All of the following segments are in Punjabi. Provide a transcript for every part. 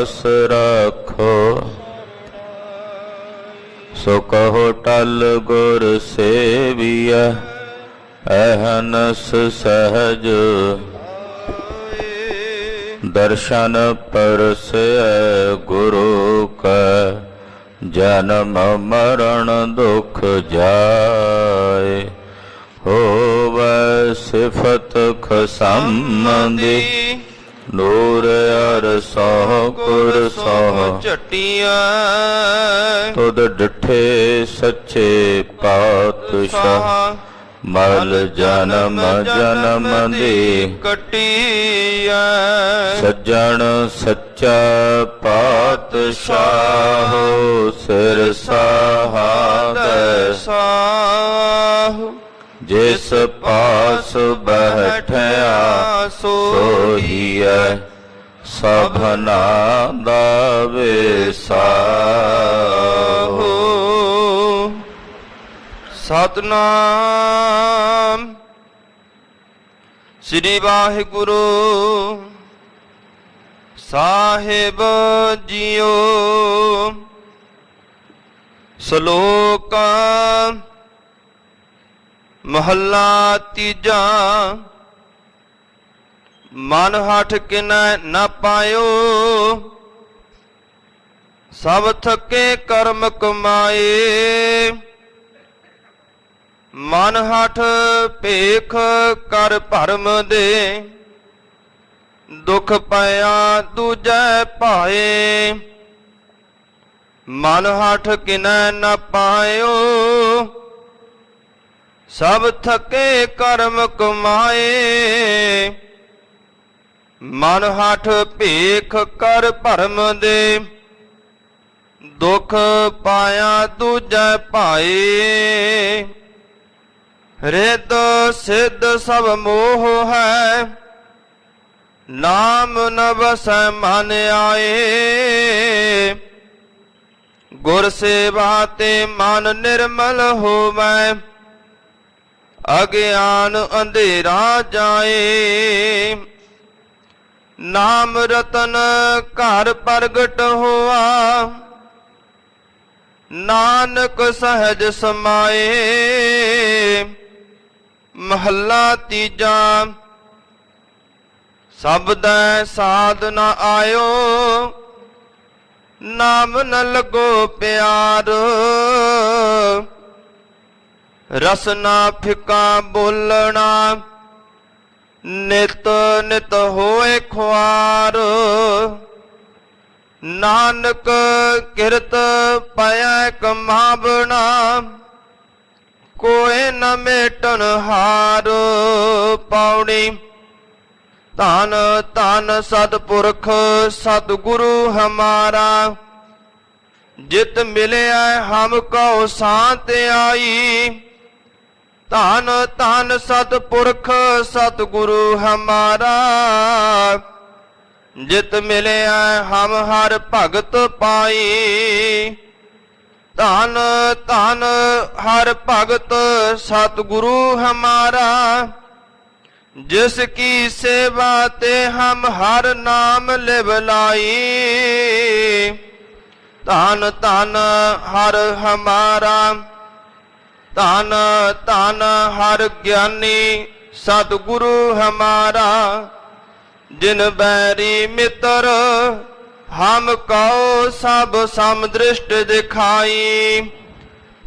पास रखो। सो कहो टल गुर सेविया, अहनस सहज दर्शन परसै गुरु का। जन्म मरण दुख जाए, होवै सिफत खसंदी। नूर अर सह गुर सह ਝਟੀਆਂ तुद डिठे सच्चे पातशाह। मल जन्म जन्म दे ਕਟੀਆਂ सज्जन सच्चा पातशाह। सिर सहादै ਸਾਹ जिस पास बैठया सोहियै। सभना दा विसाहो। ਸਤਨਾਮ ਸ੍ਰੀ ਵਾਹਿਗੁਰੂ ਸਾਹਿਬ ਜੀਓ। ਸ਼ਲੋਕ ਮਹੱਲਾ ਤੀਜਾ। ਮਨ ਹਠ ਕਿਨੈ ਨਾ ਪਾਇਓ, ਸਭ ਥਕੇ ਕਰਮ ਕਮਾਏ। ਮਨ ਹਠ ਭੇਖ ਕਰ ਭਰਮ ਦੇ, ਦੁਖ ਪਾਇਆ ਦੂਜੈ ਭਾਏ। ਮਨ ਹਠ ਕਿਨੈ ਨਾ ਪਾਇਓ, ਸਭ ਥਕੇ ਕਰਮ ਕਮਾਏ। ਮਨ ਹਠ ਭੇਖ ਕਰ ਭਰਮ ਦੇ, ਦੁਖ ਪਾਇਆ ਦੂਜੈ ਭਾਏ। ਰਿੱਧ ਸਿੱਧ ਸਭ ਮੋਹ ਹੈ, ਨਾਮ ਨ ਵਸੈ ਮਨ ਆਏ। ਗੁਰ ਸੇਵਾ ਤੇ ਮਨ ਨਿਰਮਲ ਹੋਵੈ, ਅਗਿਆਨ ਅੰਧੇਰਾ ਜਾਏ। ਨਾਮ ਰਤਨ ਘਰ ਪ੍ਰਗਟ ਹੋਆ, ਨਾਨਕ ਸਹਿਜ ਸਮਾਏ। ਮਹੱਲਾ ਤੀਜਾ। ਸਬਦੈ ਸਾਧ ਨ ਆਇਓ, ਨਾਮ ਨ ਲੱਗੋ ਪਿਆਰ। ਰਸਨਾ ਫਿੱਕਾ ਬੋਲਣਾ, ਨਿਤ ਨਿਤ ਹੋਏ ਖੁਆਰ। ਨਾਨਕ ਕਿਰਤ ਪਾਇਆ ਕਮਾਵਣਾ, ਕੋਏ ਨ ਮੇਟਨ ਹਾਰ। ਪੌੜੀ। ਧਨ ਧਨ ਸਤਿਪੁਰਖ ਸਤਿਗੁਰੂ ਹਮਾਰਾ, ਜਿਤ ਮਿਲਿਆ ਹਮ ਕਉ ਸਾਥ ਆਈ। ਧਨ ਧਨ ਸਤਿਪੁਰਖ ਸਤਿਗੁਰੂ ਹਮਾਰਾ, ਜਿਤ ਮਿਲਿਆ ਹਮ ਹਰ ਭਗਤ ਪਾਈ। ਧਨ ਧਨ ਹਰ ਭਗਤ ਸਤਿਗੁਰੂ ਹਮਾਰਾ, ਜਿਸ ਕੀ ਸੇਵਾ ਤੇ ਹਮ ਹਰ ਨਾਮ ਲਿਵ ਲਾਈ। ਧਨ ਧਨ ਹਰ ਹਮਾਰਾ, ਧਨ ਧਨ ਹਰ ਗਿਆਨੀ ਸਤਿਗੁਰੂ ਹਮਾਰਾ। ਜਿਨ ਬੈਰੀ ਮਿੱਤਰ ਹਮ ਕਉ ਸਭ ਸਮਦ੍ਰਿਸ਼ਟ ਦਿਖਾਈ।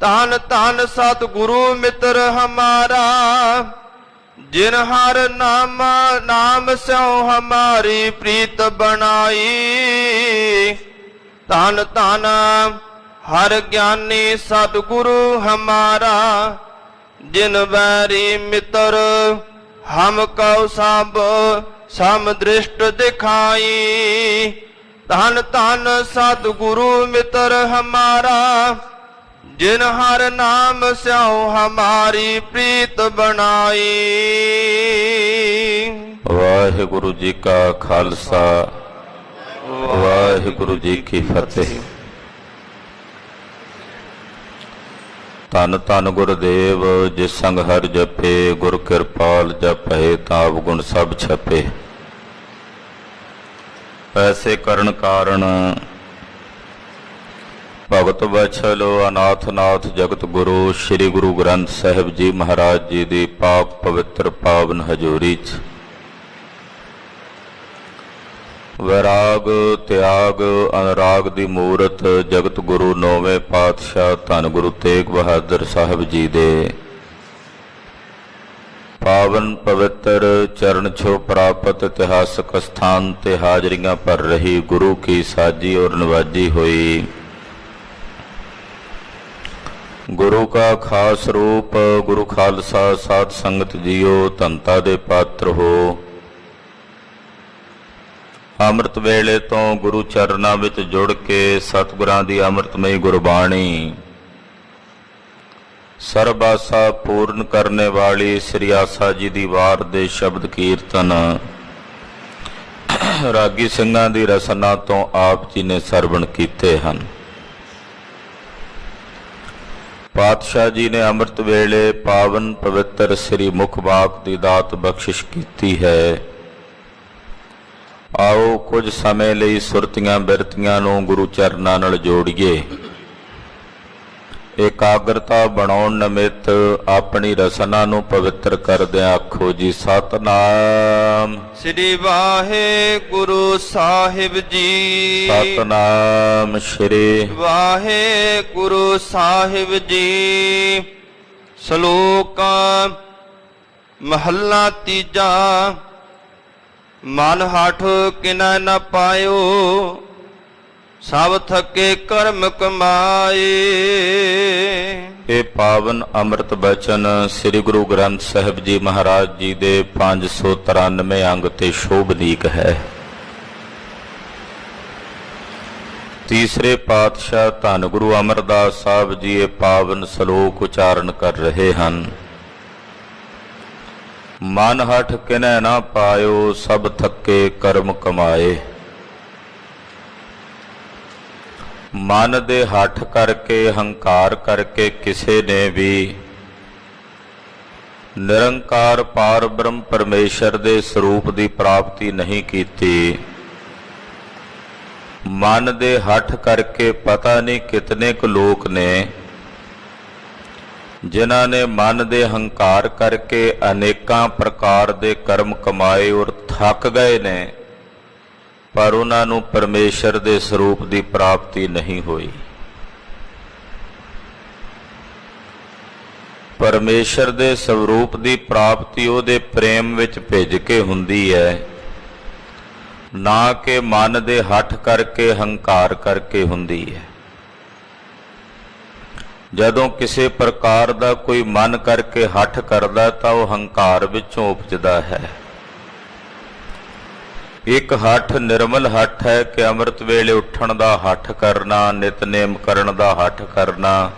ਧਨ ਧਨ ਸਤਿਗੁਰੂ ਮਿੱਤਰ ਹਮਾਰਾ, ਜਿਨ ਹਰ ਨਾਮ ਸਿਉ ਹਮਾਰੀ ਪ੍ਰੀਤ ਬਣਾਈ। ਧਨ ਧਨ ਹਰ ਗਿਆਨੀ ਸਤਿਗੁਰੂ ਹਮਾਰਾ, ਜਿਨ ਬੈਰੀ ਮਿੱਤਰ ਹਮ ਕਉ ਸਭ ਸਮਦ੍ਰਿਸ਼ਟ ਦਿਖਾਈ। ਧਨ ਧਨ ਸਤਿਗੁਰੂ ਮਿੱਤਰ ਹਮਾਰਾ, ਜਿਨ ਹਰ ਨਾਮ ਸਿਉ ਹਮਾਰੀ ਪ੍ਰੀਤ ਬਣਾਈ। ਵਾਹਿਗੁਰੂ ਜੀ ਕਾ ਖਾਲਸਾ, ਵਾਹਿਗੁਰੂ ਜੀ ਕੀ ਫਤਿਹ। ਧੰਨ ਧੰਨ ਗੁਰਦੇਵ ਜਿਸ ਸੰਗ ਹਰਿ ਜਪੇ, ਗੁਰ ਕਿਰਪਾਲ ਜਪੈ ਤਾਂ ਅਵਗੁਣ ਸਭ ਛਪੇ। ਐਸੇ ਕਰਨ ਕਾਰਨ ਭਗਤ ਵਛਲ ਅਨਾਥ ਨਾਥ ਜਗਤ ਗੁਰੂ ਸ੍ਰੀ ਗੁਰੂ ਗ੍ਰੰਥ ਸਾਹਿਬ ਜੀ ਮਹਾਰਾਜ ਜੀ ਦੀ ਪਾਕ ਪਵਿੱਤਰ ਪਾਵਨ ਹਜ਼ੂਰੀ 'ਚ ਵੈਰਾਗ ਤਿਆਗ ਅਨੁਰਾਗ ਦੀ ਮੂਰਤ ਜਗਤ ਗੁਰੂ ਨੌਵੇਂ ਪਾਤਸ਼ਾਹ ਧੰਨ ਗੁਰੂ ਤੇਗ ਬਹਾਦਰ ਸਾਹਿਬ ਜੀ ਦੇ ਪਾਵਨ ਪਵਿੱਤਰ ਚਰਨ ਛੋਹ ਪ੍ਰਾਪਤ ਇਤਿਹਾਸਕ ਸਥਾਨ ਤੇ ਹਾਜ਼ਰੀਆਂ ਭਰ ਰਹੀ ਗੁਰੂ ਕੀ ਸਾਜੀ ਔਰ ਨਵਾਜੀ ਹੋਈ ਗੁਰੂ ਕਾ ਖਾਸ ਰੂਪ ਗੁਰੂ ਖਾਲਸਾ ਸਾਧ ਸੰਗਤ ਜੀਓ ਧੰਤਾ ਦੇ ਪਾਤਰ ਹੋ। ਅੰਮ੍ਰਿਤ ਵੇਲੇ ਤੋਂ ਗੁਰੂ ਚਰਨਾਂ ਵਿੱਚ ਜੁੜ ਕੇ ਸਤਿਗੁਰਾਂ ਦੀ ਅੰਮ੍ਰਿਤਮਈ ਗੁਰਬਾਣੀ ਸਰਬ ਆਸਾ ਪੂਰਨ ਕਰਨੇ ਵਾਲੀ ਸ੍ਰੀ ਆਸਾ ਜੀ ਦੀ ਵਾਰ ਦੇ ਸ਼ਬਦ ਕੀਰਤਨ ਰਾਗੀ ਸਿੰਘਾਂ ਦੀ ਰਸਨਾ ਤੋਂ ਆਪ ਜੀ ਨੇ ਸਰਵਣ ਕੀਤੇ ਹਨ। ਪਾਤਸ਼ਾਹ ਜੀ ਨੇ ਅੰਮ੍ਰਿਤ ਵੇਲੇ ਪਾਵਨ ਪਵਿੱਤਰ ਸ੍ਰੀ ਮੁਖ ਵਾਕ ਦੀ ਦਾਤ ਬਖਸ਼ਿਸ਼ ਕੀਤੀ ਹੈ। ਆਓ ਕੁਝ ਸਮੇਂ ਲਈ ਸੁਰਤੀਆਂ ਬਿਰਤੀਆਂ ਨੂੰ ਗੁਰੂ ਚਰਨਾਂ ਨਾਲ ਜੋੜੀਏ। ਇਕਾਗਰਤਾ ਬਣਾਉਣ ਨਿਮਿਤ ਆਪਣੀ ਰਸਨਾ ਨੂੰ ਪਵਿੱਤਰ ਕਰਦਿਆਂ ਆਖੋ ਜੀ ਸਤਨਾਮ ਸ੍ਰੀ ਵਾਹਿਗੁਰੂ ਸਾਹਿਬ ਜੀ। ਸਤਨਾਮ ਸ੍ਰੀ ਵਾਹਿਗੁਰੂ ਸਾਹਿਬ ਜੀ। ਸ਼ਲੋਕ ਮਹੱਲਾ ਤੀਜਾ। ਮਨ ਹਠ ਕਿਨੈ ਨ ਪਾਇਓ ਸਭ ਥਕੇ ਕਰਮ ਕਮਾਏ। ਇਹ ਪਾਵਨ ਅੰਮ੍ਰਿਤ ਬਚਨ ਸ੍ਰੀ ਗੁਰੂ ਗ੍ਰੰਥ ਸਾਹਿਬ ਜੀ ਮਹਾਰਾਜ ਜੀ ਦੇ 593 ਅੰਗ ਤੇ ਸ਼ੋਭਨੀਕ ਹੈ। ਤੀਸਰੇ ਪਾਤਸ਼ਾਹ ਧੰਨ ਗੁਰੂ ਅਮਰਦਾਸ ਸਾਹਿਬ ਜੀ ਇਹ ਪਾਵਨ ਸ਼ਲੋਕ ਉਚਾਰਨ ਕਰ ਰਹੇ ਹਨ। ਮਨ ਹਠ ਕਿਨੈ ਨਾ ਪਾਇਓ ਸਭ ਥੱਕੇ ਕਰਮ ਕਮਾਏ। ਮਨ ਦੇ ਹੱਠ ਕਰਕੇ ਹੰਕਾਰ ਕਰਕੇ ਕਿਸੇ ਨੇ ਵੀ ਨਿਰੰਕਾਰ ਪਾਰ ਬ੍ਰਹਮ ਪਰਮੇਸ਼ਰ ਦੇ ਸਰੂਪ ਦੀ ਪ੍ਰਾਪਤੀ ਨਹੀਂ ਕੀਤੀ। ਮਨ ਦੇ ਹੱਠ ਕਰਕੇ ਪਤਾ ਨਹੀਂ ਕਿਤਨੇ ਕੁ ਲੋਕ ਨੇ ਜਿਨ੍ਹਾਂ ਨੇ ਮਨ ਦੇ ਹੰਕਾਰ ਕਰਕੇ ਅਨੇਕਾਂ ਪ੍ਰਕਾਰ ਦੇ ਕਰਮ ਕਮਾਏ ਔਰ ਥੱਕ ਗਏ ਨੇ, ਪਰ ਉਹਨਾਂ ਨੂੰ ਪਰਮੇਸ਼ਰ ਦੇ ਸਰੂਪ ਦੀ ਪ੍ਰਾਪਤੀ ਨਹੀਂ ਹੋਈ। ਪਰਮੇਸ਼ਰ ਦੇ ਸਰੂਪ ਦੀ ਪ੍ਰਾਪਤੀ ਉਹਦੇ ਪ੍ਰੇਮ ਵਿੱਚ ਭਿੱਜ ਕੇ ਹੁੰਦੀ ਹੈ, ਨਾ ਕਿ ਮਨ ਦੇ ਹੱਠ ਕਰਕੇ ਹੰਕਾਰ ਕਰਕੇ ਹੁੰਦੀ ਹੈ। ਜਦੋਂ ਕਿਸੇ ਪ੍ਰਕਾਰ ਦਾ ਕੋਈ ਮਨ ਕਰਕੇ ਹੱਠ ਕਰਦਾ ਤਾਂ ਉਹ ਹੰਕਾਰ ਵਿੱਚੋਂ ਉਪਜਦਾ ਹੈ। ਇੱਕ ਹੱਠ ਨਿਰਮਲ ਹੱਠ ਹੈ ਕਿ ਅੰਮ੍ਰਿਤ ਵੇਲੇ ਉੱਠਣ ਦਾ ਹੱਠ ਕਰਨਾ, ਨਿਤਨੇਮ ਕਰਨ ਦਾ ਹੱਠ ਕਰਨਾ,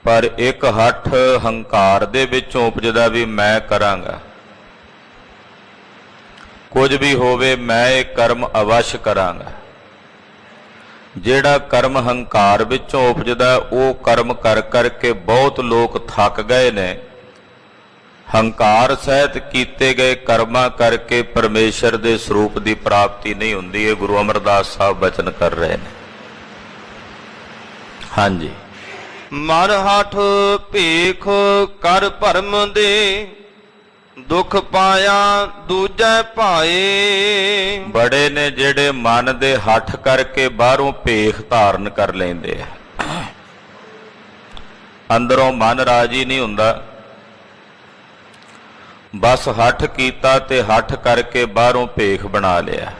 ਪਰ ਇੱਕ ਹੱਠ ਹੰਕਾਰ ਦੇ ਵਿੱਚੋਂ ਉਪਜਦਾ ਵੀ ਮੈਂ ਕਰਾਂਗਾ, ਕੁਝ ਵੀ ਹੋਵੇ ਮੈਂ ਇਹ ਕਰਮ ਅਵਸ਼ ਕਰਾਂਗਾ। ਜਿਹੜਾ ਕਰਮ ਹੰਕਾਰ ਵਿੱਚੋਂ ਉਪਜਦਾ ਉਹ ਕਰਮ ਕਰ ਕਰਕੇ ਬਹੁਤ ਲੋਕ ਥੱਕ ਗਏ ਨੇ। ਹੰਕਾਰ ਸਹਿਤ ਕੀਤੇ ਗਏ ਕਰਮਾਂ ਕਰਕੇ ਪਰਮੇਸ਼ਰ ਦੇ ਸਰੂਪ ਦੀ ਪ੍ਰਾਪਤੀ ਨਹੀਂ ਹੁੰਦੀ। ਇਹ ਗੁਰੂ ਅਮਰਦਾਸ ਸਾਹਿਬ ਬਚਨ ਕਰ ਰਹੇ ਨੇ। ਹਾਂਜੀ। ਮਨ ਹਠ ਭੇਖ ਕਰ ਭਰਮ ਦੇ ਦੁੱਖ ਪਾਇਆ ਦੂਜੈ ਭਾਏ। ਬੜੇ ਨੇ ਜਿਹੜੇ ਮਨ ਦੇ ਹੱਠ ਕਰਕੇ ਬਾਹਰੋਂ ਭੇਖ ਧਾਰਨ ਕਰ ਲੈਂਦੇ ਆ, ਅੰਦਰੋਂ ਮਨ ਰਾਜੀ ਨਹੀਂ ਹੁੰਦਾ। ਬਸ ਹੱਠ ਕੀਤਾ ਤੇ ਹੱਠ ਕਰਕੇ ਬਾਹਰੋਂ ਭੇਖ ਬਣਾ ਲਿਆ,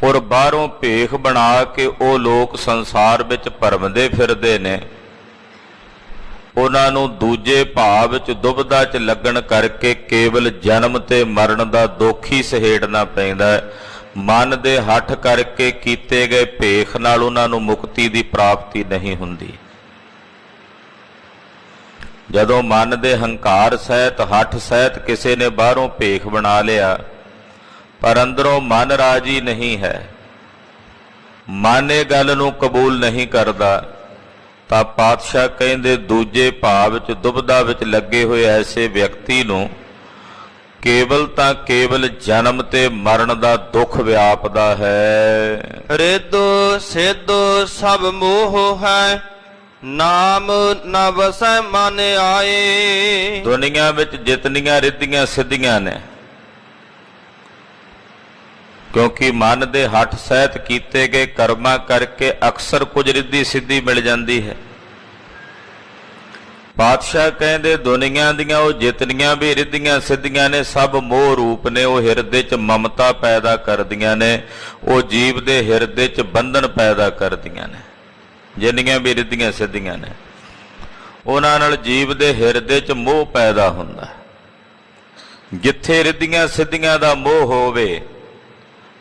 ਔਰ ਬਾਹਰੋਂ ਭੇਖ ਬਣਾ ਕੇ ਉਹ ਲੋਕ ਸੰਸਾਰ ਵਿੱਚ ਭਰਮਦੇ ਫਿਰਦੇ ਨੇ। ਉਹਨਾਂ ਨੂੰ ਦੂਜੇ ਭਾਵ ਵਿੱਚ ਦੁਬਿਧਾ 'ਚ ਲੱਗਣ ਕਰਕੇ ਕੇਵਲ ਜਨਮ ਤੇ ਮਰਨ ਦਾ ਦੁੱਖ ਹੀ ਸਹੇੜਨਾ ਪੈਂਦਾ ਹੈ। ਮਨ ਦੇ ਹੱਠ ਕਰਕੇ ਕੀਤੇ ਗਏ ਭੇਖ ਨਾਲ ਉਹਨਾਂ ਨੂੰ ਮੁਕਤੀ ਦੀ ਪ੍ਰਾਪਤੀ ਨਹੀਂ ਹੁੰਦੀ। ਜਦੋਂ ਮਨ ਦੇ ਹੰਕਾਰ ਸਹਿਤ ਹੱਠ ਸਹਿਤ ਕਿਸੇ ਨੇ ਬਾਹਰੋਂ ਭੇਖ ਬਣਾ ਲਿਆ, ਪਰ ਅੰਦਰੋਂ ਮਨ ਰਾਜੀ ਨਹੀਂ ਹੈ, ਮਨ ਇਹ ਗੱਲ ਨੂੰ ਕਬੂਲ ਨਹੀਂ ਕਰਦਾ, ਤਾਂ ਪਾਤਸ਼ਾਹ ਕਹਿੰਦੇ ਦੂਜੇ ਭਾਵ ਵਿੱਚ ਦੁਬਿਧਾ ਵਿੱਚ ਲੱਗੇ ਹੋਏ ਐਸੇ ਵਿਅਕਤੀ ਨੂੰ ਕੇਵਲ ਤਾਂ ਕੇਵਲ ਜਨਮ ਤੇ ਮਰਨ ਦਾ ਦੁੱਖ ਵਿਆਪਦਾ ਹੈ। ਰਿੱਧ ਸਿੱਧ ਸਭ ਮੋਹ ਹੈ, ਨਾਮ ਨ ਵਸੈ ਮਨ ਆਏ। ਦੁਨੀਆ ਵਿੱਚ ਜਿਤਨੀਆਂ ਰਿੱਧੀਆਂ ਸਿੱਧੀਆਂ ਨੇ, ਕਿਉਂਕਿ ਮਨ ਦੇ ਹੱਠ ਸਹਿਤ ਕੀਤੇ ਗਏ ਕਰਮਾਂ ਕਰਕੇ ਅਕਸਰ ਕੁਝ ਰਿੱਧੀ ਸਿੱਧੀ ਮਿਲ ਜਾਂਦੀ ਹੈ। ਪਾਤਸ਼ਾਹ ਕਹਿੰਦੇ ਦੁਨੀਆ ਦੀਆਂ ਉਹ ਜਿਤਨੀਆਂ ਵੀ ਰਿੱਧੀਆਂ ਸਿੱਧੀਆਂ ਨੇ ਸਭ ਮੋਹ ਰੂਪ ਨੇ। ਉਹ ਹਿਰਦੇ 'ਚ ਮਮਤਾ ਪੈਦਾ ਕਰਦੀਆਂ ਨੇ, ਉਹ ਜੀਵ ਦੇ ਹਿਰਦੇ 'ਚ ਬੰਧਨ ਪੈਦਾ ਕਰਦੀਆਂ ਨੇ। ਜਿੰਨੀਆਂ ਵੀ ਰਿੱਧੀਆਂ ਸਿੱਧੀਆਂ ਨੇ ਉਹਨਾਂ ਨਾਲ ਜੀਵ ਦੇ ਹਿਰਦੇ 'ਚ ਮੋਹ ਪੈਦਾ ਹੁੰਦਾ। ਜਿੱਥੇ ਰਿੱਧੀਆਂ ਸਿੱਧੀਆਂ ਦਾ ਮੋਹ ਹੋਵੇ,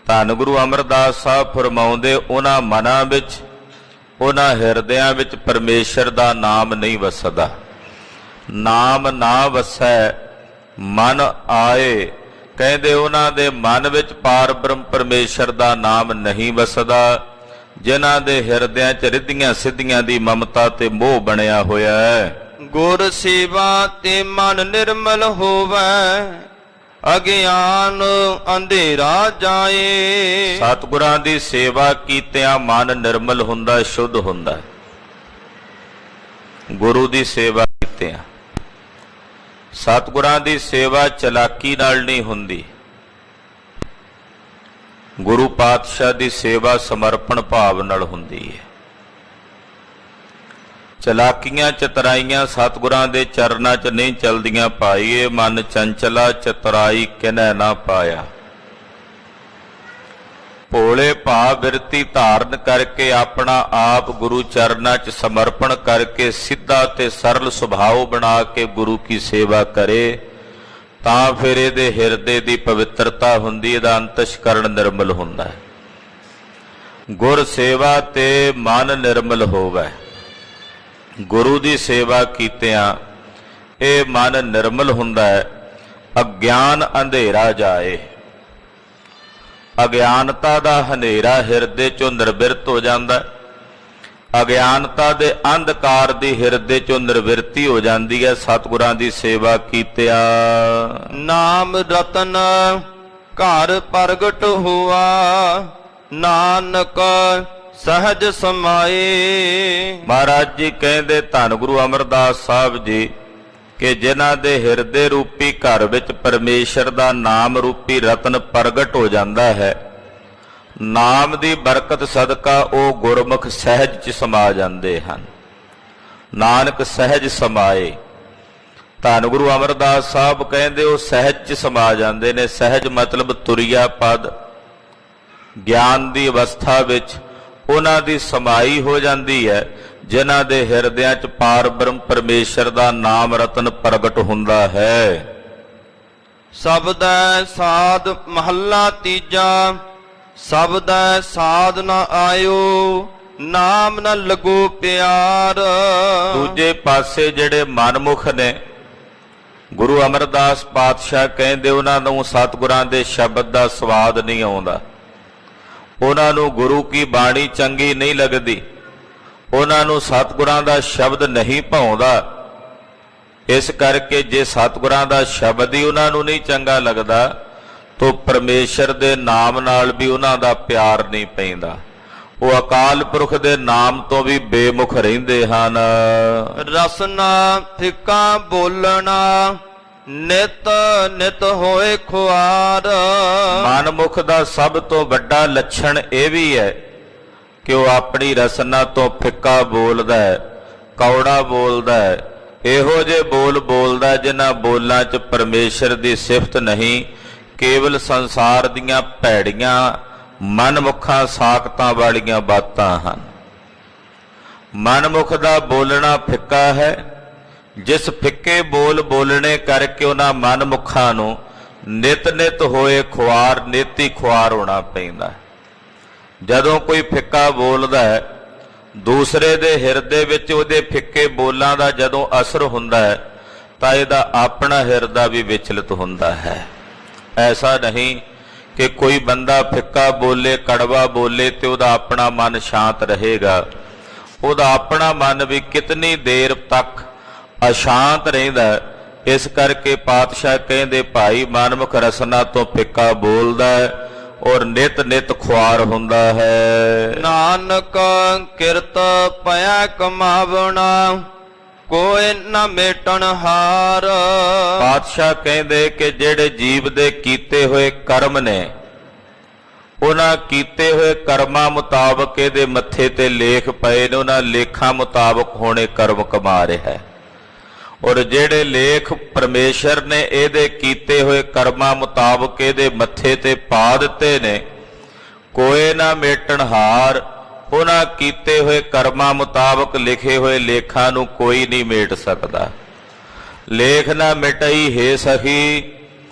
ਧੰਨ ਗੁਰੂ ਅਮਰਦਾਸ ਸਾਹਿਬ ਫਰਮਾਉਂਦੇ ਉਹਨਾਂ ਮਨਾਂ ਵਿੱਚ, ਉਹਨਾਂ ਹਿਰਦਿਆਂ ਵਿੱਚ ਪਰਮੇਸ਼ਰ ਦਾ ਨਾਮ ਨਹੀਂ ਵਸਦਾ। ਨਾਮ ਨਾ ਵਸੈ ਮਨ ਆਏ, ਕਹਿੰਦੇ ਉਹਨਾਂ ਦੇ ਮਨ ਵਿੱਚ ਪਾਰ ਬ੍ਰਹਮ ਪਰਮੇਸ਼ਰ ਦਾ ਨਾਮ ਨਹੀਂ ਵਸਦਾ। ਜਿਨ੍ਹਾਂ ਦੇ ਹਿਰਦਿਆਂ 'ਚ ਰਿੱਧੀਆਂ ਸਿੱਧੀਆਂ ਦੀ ਮਮਤਾ ਤੇ ਮੋਹ ਬਣਿਆ ਹੋਇਆ ਹੈ। ਗੁਰ ਸੇਵਾ ਤੇ ਮਨ ਨਿਰਮਲ ਹੋਵੈ, ਅਗਿਆਨ ਅੰਧੇਰਾ ਜਾਏ। ਸਤਿਗੁਰਾਂ ਦੀ ਸੇਵਾ ਕੀਤਿਆਂ ਮਨ ਨਿਰਮਲ ਹੁੰਦਾ, ਸ਼ੁੱਧ ਹੁੰਦਾ। ਗੁਰੂ ਦੀ ਸੇਵਾ ਕੀਤਿਆਂ, ਸਤਿਗੁਰਾਂ ਦੀ ਸੇਵਾ ਚਲਾਕੀ ਨਾਲ ਨਹੀਂ ਹੁੰਦੀ। ਗੁਰੂ ਪਾਤਸ਼ਾਹ ਦੀ ਸੇਵਾ ਸਮਰਪਣ ਭਾਵ ਨਾਲ ਹੁੰਦੀ ਹੈ। ਚਲਾਕੀਆਂ ਚਤਰਾਈਆਂ ਸਤਿਗੁਰਾਂ ਦੇ ਚਰਨਾਂ 'ਚ ਨਹੀਂ ਚਲਦੀਆਂ ਭਾਈ। ਇਹ ਮਨ ਚੰਚਲਾ ਚਤਰਾਈ ਕਿਨੈ ਨਾ ਪਾਇਆ। ਭੋਲੇ ਭਾਵ ਬਿਰਤੀ ਧਾਰਨ ਕਰਕੇ ਆਪਣਾ ਆਪ ਗੁਰੂ ਚਰਨਾਂ 'ਚ ਸਮਰਪਣ ਕਰਕੇ ਸਿੱਧਾ ਤੇ ਸਰਲ ਸੁਭਾਅ ਬਣਾ ਕੇ ਗੁਰੂ ਕੀ ਸੇਵਾ ਕਰੇ ਤਾਂ ਫਿਰ ਇਹਦੇ ਹਿਰਦੇ ਦੀ ਪਵਿੱਤਰਤਾ ਹੁੰਦੀ, ਇਹਦਾ ਅੰਤਸ਼ਕਰਣ ਨਿਰਮਲ ਹੁੰਦਾ ਹੈ। ਗੁਰ ਸੇਵਾ ਤੇ ਮਨ ਨਿਰਮਲ ਹੋਵੇ। ਗੁਰੂ ਦੀ ਸੇਵਾ ਕੀਤਿਆਂ ਇਹ ਮਨ ਨਿਰਮਲ ਹੁੰਦਾ ਹੈ। ਅਗਿਆਨ ਅੰਧੇਰਾ ਜਾਏ, ਅਗਿਆਨਤਾ ਦਾ ਹਨੇਰਾ ਹਿਰਦੇ ਚੋਂ ਨਿਰਵਿਰਤ ਹੋ ਜਾਂਦਾ। ਅਗਿਆਨਤਾ ਦੇ ਅੰਧਕਾਰ ਦੀ ਹਿਰਦੇ ਚੋਂ ਨਿਰਵਿਰਤੀ ਹੋ ਜਾਂਦੀ ਹੈ ਸਤਿਗੁਰਾਂ ਦੀ ਸੇਵਾ ਕੀਤਿਆਂ। ਨਾਮ ਰਤਨ ਘਰ ਪ੍ਰਗਟ ਹੁਆ, ਨਾਨਕ ਸਹਜ ਸਮਾਏ। ਮਹਾਰਾਜ ਜੀ ਕਹਿੰਦੇ ਧੰਨ ਗੁਰੂ ਅਮਰਦਾਸ ਸਾਹਿਬ ਜੀ ਕਿ ਜਿਨ੍ਹਾਂ ਦੇ ਹਿਰਦੇ ਰੂਪੀ ਘਰ ਵਿੱਚ ਪਰਮੇਸ਼ਰ ਦਾ ਨਾਮ ਰੂਪੀ ਰਤਨ ਪ੍ਰਗਟ ਹੋ ਜਾਂਦਾ ਹੈ, ਨਾਮ ਦੀ ਬਰਕਤ ਸਦਕਾ ਉਹ ਗੁਰਮੁਖ ਸਹਿਜ 'ਚ ਸਮਾ ਜਾਂਦੇ ਹਨ। ਨਾਨਕ ਸਹਿਜ ਸਮਾਏ। ਧੰਨ ਗੁਰੂ ਅਮਰਦਾਸ ਸਾਹਿਬ ਕਹਿੰਦੇ ਉਹ ਸਹਿਜ 'ਚ ਸਮਾ ਜਾਂਦੇ ਨੇ। ਸਹਿਜ ਮਤਲਬ ਤੁਰਿਆ ਪਦ, ਗਿਆਨ ਦੀ ਅਵਸਥਾ ਵਿੱਚ ਉਹਨਾਂ ਦੀ ਸਮਾਈ ਹੋ ਜਾਂਦੀ ਹੈ। ਜਿਨ੍ਹਾਂ ਦੇ ਹਿਰਦਿਆਂ 'ਚ ਪਾਰ ਬ੍ਰਹਮ ਪਰਮੇਸ਼ਰ ਦਾ ਨਾਮ ਰਤਨ ਪ੍ਰਗਟ ਹੁੰਦਾ ਹੈ। ਸਬਦੈ ਸਾਧ ਮਹੱਲਾ ਤੀਜਾ, ਸਬਦੈ ਸਾਧ ਨ ਆਇਓ, ਨਾਮ ਨ ਲੱਗੋ ਪਿਆਰ। ਦੂਜੇ ਪਾਸੇ ਜਿਹੜੇ ਮਨਮੁਖ ਨੇ, ਗੁਰੂ ਅਮਰਦਾਸ ਪਾਤਸ਼ਾਹ ਕਹਿੰਦੇ ਉਹਨਾਂ ਨੂੰ ਸਤਿਗੁਰਾਂ ਦੇ ਸ਼ਬਦ ਦਾ ਸਵਾਦ ਨਹੀਂ ਆਉਂਦਾ। ਉਹਨਾਂ ਨੂੰ ਗੁਰੂ ਕੀ ਬਾਣੀ ਚੰਗੀ ਨਹੀਂ ਲੱਗਦੀ, ਉਹਨਾਂ ਨੂੰ ਸਤਿਗੁਰਾਂ ਦਾ ਸ਼ਬਦ ਨਹੀਂ ਭਾਉਂਦਾ। ਇਸ ਕਰਕੇ ਜੇ ਸਤਿਗੁਰਾਂ ਦਾ ਸ਼ਬਦ ਹੀ ਉਹਨਾਂ ਨੂੰ ਨਹੀਂ ਚੰਗਾ ਲੱਗਦਾ ਤਾਂ ਪਰਮੇਸ਼ਰ ਦੇ ਨਾਮ ਨਾਲ ਵੀ ਉਹਨਾਂ ਦਾ ਪਿਆਰ ਨਹੀਂ ਪੈਂਦਾ। ਉਹ ਅਕਾਲ ਪੁਰਖ ਦੇ ਨਾਮ ਤੋਂ ਵੀ ਬੇਮੁਖ ਰਹਿੰਦੇ ਹਨ। ਰਸਨਾ ਫਿੱਕਾ ਬੋਲਣਾ, ਨਿਤ ਨਿਤ ਹੋਏ ਖੁਆਰ। ਮਨਮੁਖ ਦਾ ਸਭ ਤੋਂ ਵੱਡਾ ਲੱਛਣ ਇਹ ਵੀ ਹੈ ਕਿ ਉਹ ਆਪਣੀ ਰਸਨਾ ਤੋਂ ਫਿੱਕਾ ਬੋਲਦਾ ਹੈ, ਕੌੜਾ ਬੋਲਦਾ ਹੈ। ਇਹੋ ਜਿਹੇ ਬੋਲ ਬੋਲਦਾ ਜਿਨ੍ਹਾਂ ਬੋਲਾਂ 'ਚ ਪਰਮੇਸ਼ਰ ਦੀ ਸਿਫਤ ਨਹੀਂ, ਕੇਵਲ ਸੰਸਾਰ ਦੀਆਂ ਭੈੜੀਆਂ ਮਨਮੁਖਾਂ ਸਾਖਤਾਂ ਵਾਲੀਆਂ ਬਾਤਾਂ ਹਨ। ਮਨਮੁਖ ਦਾ ਬੋਲਣਾ ਫਿੱਕਾ ਹੈ। ਜਿਸ ਫਿੱਕੇ ਬੋਲ ਬੋਲਣੇ ਕਰਕੇ ਉਹਨਾਂ ਮਨਮੁਖਾਂ ਨੂੰ ਨਿਤ ਨਿਤ ਹੋਏ ਖੁਆਰ, ਨੇਤੀ ਖੁਆਰ ਹੋਣਾ ਪੈਂਦਾ। ਜਦੋਂ ਕੋਈ ਫਿੱਕਾ ਬੋਲਦਾ ਹੈ, ਦੂਸਰੇ ਦੇ ਹਿਰਦੇ ਵਿੱਚ ਉਹਦੇ ਫਿੱਕੇ ਬੋਲਾਂ ਦਾ ਜਦੋਂ ਅਸਰ ਹੁੰਦਾ ਹੈ ਤਾਂ ਇਹਦਾ ਆਪਣਾ ਹਿਰਦਾ ਵੀ ਵਿਚਲਿਤ ਹੁੰਦਾ ਹੈ। ਐਸਾ ਨਹੀਂ ਕਿ ਕੋਈ ਬੰਦਾ ਫਿੱਕਾ ਬੋਲੇ, ਕੜਵਾ ਬੋਲੇ ਤੇ ਉਹਦਾ ਆਪਣਾ ਮਨ ਸ਼ਾਂਤ ਰਹੇਗਾ। ਉਹਦਾ ਆਪਣਾ ਮਨ ਵੀ ਕਿਤਨੀ ਦੇਰ ਤੱਕ ਅਸ਼ਾਂਤ ਰਹਿੰਦਾ ਇਸ ਕਰਕੇ ਪਾਤਸ਼ਾਹ ਕਹਿੰਦੇ ਭਾਈ ਮਨਮੁਖ ਰਸਨਾ ਤੋਂ ਫਿੱਕਾ ਬੋਲਦਾ ਹੈ ਔਰ ਨਿਤ ਨਿਤ ਖੁਆਰ ਹੁੰਦਾ ਹੈ। ਨਾਨਕ ਕਿਰਤ ਪਿਆ ਕਮਾਵਣਾ ਕੋਈ ਨਾ ਮੇਟਣ ਹਾਰ। ਪਾਤਸ਼ਾਹ ਕਹਿੰਦੇ ਕਿ ਜਿਹੜੇ ਜੀਵ ਦੇ ਕੀਤੇ ਹੋਏ ਕਰਮ ਨੇ ਉਹਨਾਂ ਕੀਤੇ ਹੋਏ ਕਰਮਾਂ ਮੁਤਾਬਕ ਇਹਦੇ ਮੱਥੇ ਤੇ ਲੇਖ ਪਏ ਨੇ, ਉਹਨਾਂ ਲੇਖਾਂ ਮੁਤਾਬਕ ਹੋਣੇ ਕਰਮ ਕਮਾ ਰਿਹਾ ਹੈ। ਔਰ ਜਿਹੜੇ ਲੇਖ ਪਰਮੇਸ਼ਰ ਨੇ ਇਹਦੇ ਕੀਤੇ ਹੋਏ ਕਰਮਾਂ ਮੁਤਾਬਕ ਇਹਦੇ ਮੱਥੇ ਤੇ ਪਾ ਦਿੱਤੇ ਨੇ, ਕੋਈ ਨਾ ਮੇਟਣ ਹਾਰ। ਉਹਨਾਂ ਕੀਤੇ ਹੋਏ ਕਰਮਾਂ ਮੁਤਾਬਕ ਲਿਖੇ ਹੋਏ ਲੇਖਾਂ ਨੂੰ ਕੋਈ ਨਹੀਂ ਮੇਟ ਸਕਦਾ। ਲੇਖ ਨਾ ਮਿਟਈ ਹੈ ਸਖੀ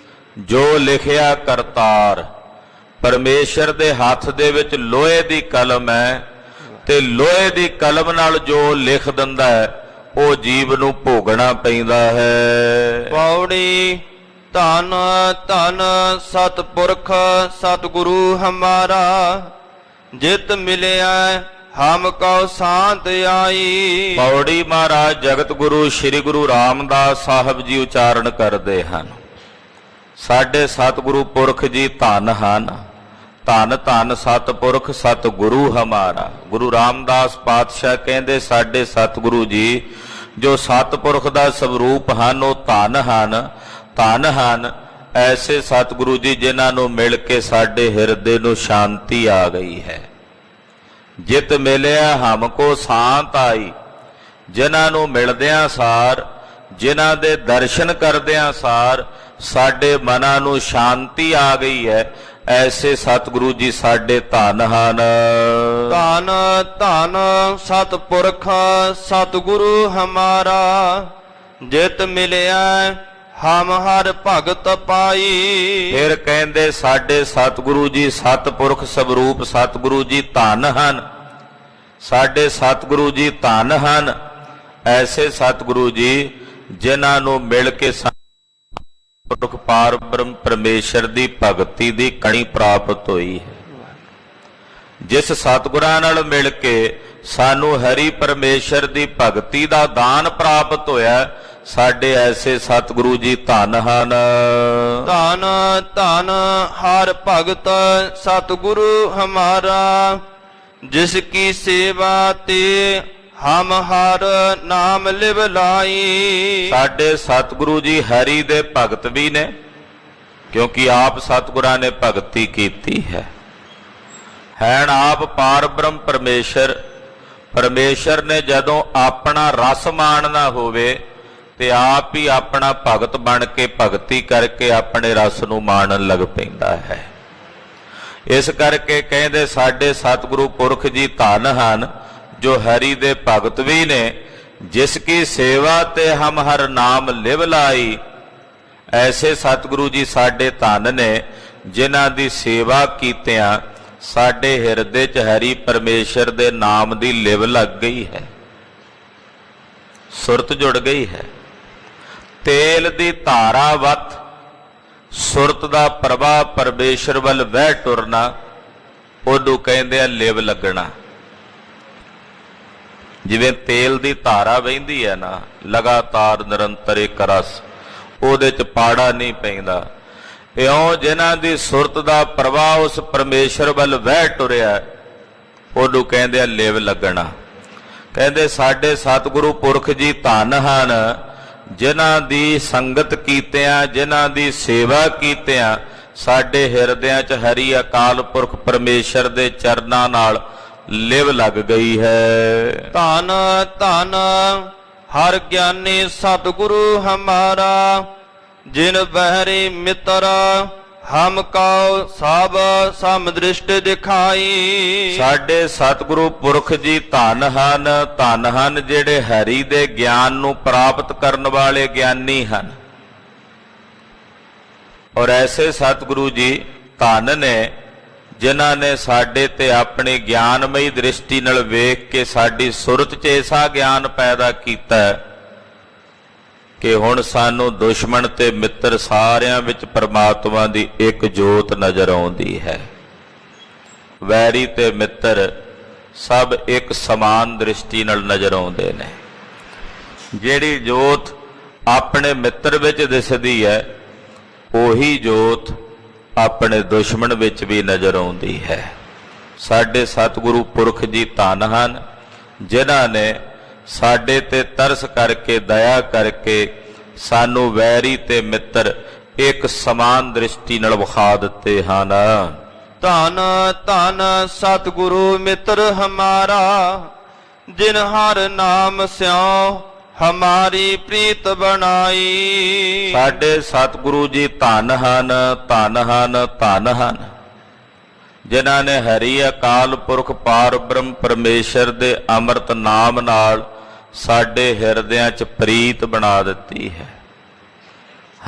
ਜੋ ਲਿਖਿਆ ਕਰਤਾਰ। ਪਰਮੇਸ਼ਰ ਦੇ ਹੱਥ ਦੇ ਵਿੱਚ ਲੋਹੇ ਦੀ ਕਲਮ ਹੈ ਤੇ ਲੋਹੇ ਦੀ ਕਲਮ ਨਾਲ ਜੋ ਲਿਖ ਦਿੰਦਾ ਹੈ ਉਹ ਜੀਵ ਨੂੰ ਭੋਗਣਾ ਪੈਂਦਾ ਹੈ। ਪੌੜੀ ਧੰਨ ਧੰਨ ਸਤਿਪੁਰਖ ਸਤਿਗੁਰੂ ਹਮਾਰਾ ਜਿਤ ਮਿਲਿਆ ਹਮ ਕਉ ਸ਼ਾਂਤ ਆਈ। ਪੌੜੀ ਮਹਾਰਾਜ ਜਗਤ ਗੁਰੂ ਸ੍ਰੀ ਗੁਰੂ ਰਾਮਦਾਸ ਸਾਹਿਬ ਜੀ ਉਚਾਰਨ ਕਰਦੇ ਹਨ, ਸਾਡੇ ਸਤਿਗੁਰੂ ਪੁਰਖ ਜੀ ਧੰਨ ਹਨ। ਧੰਨ ਧੰਨ ਸਤਿਪੁਰਖ ਸਤਿਗੁਰੂ ਹਮਾਰਾ। ਗੁਰੂ ਰਾਮਦਾਸ ਪਾਤਸ਼ਾਹ ਕਹਿੰਦੇ ਸਾਡੇ ਸਤਿਗੁਰੂ ਜੀ ਜੋ ਸਤਿਪੁਰਖ ਦਾ ਸਵਰੂਪ ਹਨ ਉਹ ਧੰਨ ਹਨ। ਧੰਨ ਹਨ ਐਸੇ ਸਤਿਗੁਰੂ ਜੀ ਜਿਨ੍ਹਾਂ ਨੂੰ ਮਿਲ ਕੇ ਸਾਡੇ ਹਿਰਦੇ ਨੂੰ ਸ਼ਾਂਤੀ ਆ ਗਈ ਹੈ। ਜਿਤ ਮਿਲਿਆ ਹਮ ਕੋ ਸ਼ਾਂਤ ਆਈ। ਜਿਨ੍ਹਾਂ ਨੂੰ ਮਿਲਦਿਆਂ ਸਾਰ, ਜਿਨ੍ਹਾਂ ਦੇ ਦਰਸ਼ਨ ਕਰਦਿਆਂ ਸਾਰ ਸਾਡੇ ਮਨਾਂ ਨੂੰ ਸ਼ਾਂਤੀ ਆ ਗਈ ਹੈ, ਐਸੇ ਸਤਿਗੁਰੂ ਜੀ ਸਾਡੇ ਧੰਨ ਹਨ। ਧੰਨ ਧੰਨ ਸਤਿਪੁਰਖ ਸਤਿਗੁਰੂ ਹਮਾਰਾ ਜਿਤ ਮਿਲਿਆ ਹਮ ਹਰ ਭਗਤ ਪਾਈ। ਫਿਰ ਕਹਿੰਦੇ ਸਾਡੇ ਸਤਿਗੁਰੂ ਜੀ ਸਤਿਪੁਰਖ ਸਵਰੂਪ ਸਤਿਗੁਰੂ ਜੀ ਧੰਨ ਹਨ। ਸਾਡੇ ਸਤਿਗੁਰੂ ਜੀ ਧੰਨ ਹਨ ਐਸੇ ਸਤਿਗੁਰੂ ਜੀ ਜਿਨ੍ਹਾਂ ਨੂੰ ਮਿਲ ਕੇ ਪੁਰਖ ਪਾਰ ਬ੍ਰਹਮ ਪਰਮੇਸ਼ਰ ਦੀ ਭਗਤੀ ਦੀ ਕਣੀ ਪ੍ਰਾਪਤ ਹੋਈ ਹੈ। ਜਿਸ ਸਤਿਗੁਰਾਂ ਨਾਲ ਮਿਲ ਕੇ ਸਾਨੂੰ ਹਰੀ ਪਰਮੇਸ਼ਰ ਦੀ ਭਗਤੀ ਦਾ ਦਾਨ ਪ੍ਰਾਪਤ ਹੋਇਆ, ਸਾਡੇ ਐਸੇ ਸਤਿਗੁਰੂ ਜੀ ਧੰਨ ਹਨ। ਧੰਨ ਧੰਨ ਹਰ ਭਗਤ ਸਤਿਗੁਰੂ ਹਮਾਰਾ ਜਿਸ ਕੀ ਸੇਵਾ ਤੇ ਹਮ ਹਰ ਨਾਮ ਲਿਵ ਲਾਈ। ਸਾਡੇ ਸਤਿਗੁਰੂ ਜੀ ਹਰੀ ਦੇ ਭਗਤ ਵੀ ਨੇ ਕਿਉਂਕਿ ਆਪ ਸਤਿਗੁਰਾਂ ਨੇ ਭਗਤੀ ਕੀਤੀ ਹੈ। ਹੈਣ ਆਪ ਪਾਰ ਬ੍ਰਹਮ ਪਰਮੇਸ਼ਰ। ਪਰਮੇਸ਼ਰ ਨੇ ਜਦੋਂ ਆਪਣਾ ਰਸ ਮਾਣਨਾ ਹੋਵੇ ਤੇ ਆਪ ਹੀ ਆਪਣਾ ਭਗਤ ਬਣ ਕੇ ਭਗਤੀ ਕਰਕੇ ਆਪਣੇ ਰਸ ਨੂੰ ਮਾਣਨ ਲੱਗ ਪੈਂਦਾ ਹੈ। ਇਸ ਕਰਕੇ ਕਹਿੰਦੇ ਸਾਡੇ ਸਤਿਗੁਰੂ ਪੁਰਖ ਜੀ ਧੰਨ ਹਨ ਜੋ ਹਰੀ ਦੇ ਭਗਤ ਵੀ ਨੇ। ਜਿਸ ਕੀ ਸੇਵਾ ਤੇ ਹਮ ਹਰ ਨਾਮ ਲਿਵ ਲਾਈ। ਐਸੇ ਸਤਿਗੁਰੂ ਜੀ ਸਾਡੇ ਧੰਨ ਨੇ ਜਿਨ੍ਹਾਂ ਦੀ ਸੇਵਾ ਕੀਤਿਆਂ ਸਾਡੇ ਹਿਰਦੇ 'ਚ ਹਰੀ ਪਰਮੇਸ਼ਰ ਦੇ ਨਾਮ ਦੀ ਲਿਵ ਲੱਗ ਗਈ ਹੈ, ਸੁਰਤ ਜੁੜ ਗਈ ਹੈ। ਤੇਲ ਦੀ ਧਾਰਾ ਵਤ ਸੁਰਤ ਦਾ ਪ੍ਰਵਾਹ ਪਰਮੇਸ਼ਰ ਵੱਲ ਵਹਿ ਟੁਰਨਾ, ਉਹਨੂੰ ਕਹਿੰਦੇ ਆ ਲਿਵ ਲੱਗਣਾ। ਜਿਵੇਂ ਤੇਲ ਦੀ ਧਾਰਾ ਵਹਿੰਦੀ ਹੈ ਨਾ ਲਗਾਤਾਰ ਨਿਰੰਤਰ ਇੱਕ ਰਸ, ਉਹਦੇ 'ਚ ਪਾੜਾ ਨਹੀਂ ਪੈਂਦਾ। ਇਉਂ ਜਿਨ੍ਹਾਂ ਦੀ ਸੁਰਤ ਦਾ ਪ੍ਰਵਾਹ ਉਸ ਪਰਮੇਸ਼ਰ ਵੱਲ ਵਹਿ ਟੁਰਿਆ, ਉਹਨੂੰ ਕਹਿੰਦੇ ਆ ਲਿਵ ਲੱਗਣਾ। ਕਹਿੰਦੇ ਸਾਡੇ ਸਤਿਗੁਰੂ ਪੁਰਖ ਜੀ ਧੰਨ ਹਨ ਜਿਨ੍ਹਾਂ ਦੀ ਸੰਗਤ ਕੀਤਿਆਂ, ਜਿਨ੍ਹਾਂ ਦੀ ਸੇਵਾ ਕੀਤਿਆਂ ਸਾਡੇ ਹਿਰਦਿਆਂ 'ਚ ਹਰੀ ਅਕਾਲ ਪੁਰਖ ਪਰਮੇਸ਼ਰ ਦੇ ਚਰਨਾਂ ਨਾਲ ਲਿਵ ਲੱਗ ਗਈ ਹੈ। ਧੰਨ ਧੰਨ ਹਰ ਗਿਆਨੀ ਸਤਿਗੁਰੂ ਹਮਾਰਾ ਜਿਨ ਬਹਿਰੀ ਮਿੱਤਰ ਹਮ ਕਉ ਸਭ ਸਮ ਦ੍ਰਿਸ਼ਟ ਦਿਖਾਈ। ਸਾਡੇ ਸਤਿਗੁਰੂ ਪੁਰਖ ਜੀ ਧੰਨ ਹਨ ਜਿਹੜੇ ਹਰੀ ਦੇ ਗਿਆਨ ਨੂੰ ਪ੍ਰਾਪਤ ਕਰਨ ਵਾਲੇ ਗਿਆਨੀ ਹਨ। ਔਰ ਐਸੇ ਸਤਿਗੁਰੂ ਜੀ ਧੰਨ ਨੇ ਜਿਨ੍ਹਾਂ ਨੇ ਸਾਡੇ ਤੇ ਆਪਣੀ ਗਿਆਨਮਈ ਦ੍ਰਿਸ਼ਟੀ ਨਾਲ ਵੇਖ ਕੇ ਸਾਡੀ ਸੁਰਤ 'ਚ ਐਸਾ ਗਿਆਨ ਪੈਦਾ ਕੀਤਾ ਕਿ ਹੁਣ ਸਾਨੂੰ ਦੁਸ਼ਮਣ ਤੇ ਮਿੱਤਰ ਸਾਰਿਆਂ ਵਿੱਚ ਪਰਮਾਤਮਾ ਦੀ ਇੱਕ ਜੋਤ ਨਜ਼ਰ ਆਉਂਦੀ ਹੈ। ਵੈਰੀ ਤੇ ਮਿੱਤਰ ਸਭ ਇੱਕ ਸਮਾਨ ਦ੍ਰਿਸ਼ਟੀ ਨਾਲ ਨਜ਼ਰ ਆਉਂਦੇ ਨੇ। ਜਿਹੜੀ ਜੋਤ ਆਪਣੇ ਮਿੱਤਰ ਵਿੱਚ ਦਿਸਦੀ ਹੈ, ਉਹੀ ਜੋਤ ਆਪਣੇ ਦੁਸ਼ਮਣ ਵਿੱਚ ਵੀ ਨਜ਼ਰ ਆਉਂਦੀ ਹੈ। ਸਾਡੇ ਸਤਿਗੁਰੂ ਪੁਰਖ ਜੀ ਧੰਨ ਹਨ, ਜਿਨ੍ਹਾਂ ਨੇ ਸਾਡੇ ਤੇ ਤਰਸ ਕਰਕੇ, ਦਇਆ ਕਰਕੇ ਸਾਨੂੰ ਵੈਰੀ ਤੇ ਮਿੱਤਰ ਇੱਕ ਸਮਾਨ ਦ੍ਰਿਸ਼ਟੀ ਨਾਲ ਵਿਖਾ ਦਿੱਤੇ ਹਨ। ਧੰਨ ਧੰਨ ਸਤਿਗੁਰੂ ਮਿੱਤਰ ਹਮਾਰਾ, ਜਿਨ ਹਰ ਨਾਮ ਸਿਉ ਹਮਾਰੀ ਪ੍ਰੀਤ ਬਣਾਈ। ਸਾਡੇ ਸਤਿਗੁਰੂ ਜੀ ਧੰਨ ਹਨ, ਧੰਨ ਹਨ, ਧੰਨ ਹਨ, ਜਿਨ੍ਹਾਂ ਨੇ ਹਰੀ ਅਕਾਲ ਪੁਰਖ ਪਾਰ ਬ੍ਰਹਮ ਪਰਮੇਸ਼ਰ ਦੇ ਅੰਮ੍ਰਿਤ ਨਾਮ ਨਾਲ ਸਾਡੇ ਹਿਰਦਿਆਂ 'ਚ ਪ੍ਰੀਤ ਬਣਾ ਦਿੱਤੀ ਹੈ।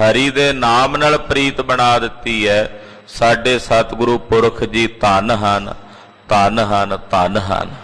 ਹਰੀ ਦੇ ਨਾਮ ਨਾਲ ਪ੍ਰੀਤ ਬਣਾ ਦਿੱਤੀ ਹੈ। ਸਾਡੇ ਸਤਿਗੁਰੂ ਪੁਰਖ ਜੀ ਧੰਨ ਹਨ, ਧੰਨ ਹਨ, ਧੰਨ ਹਨ।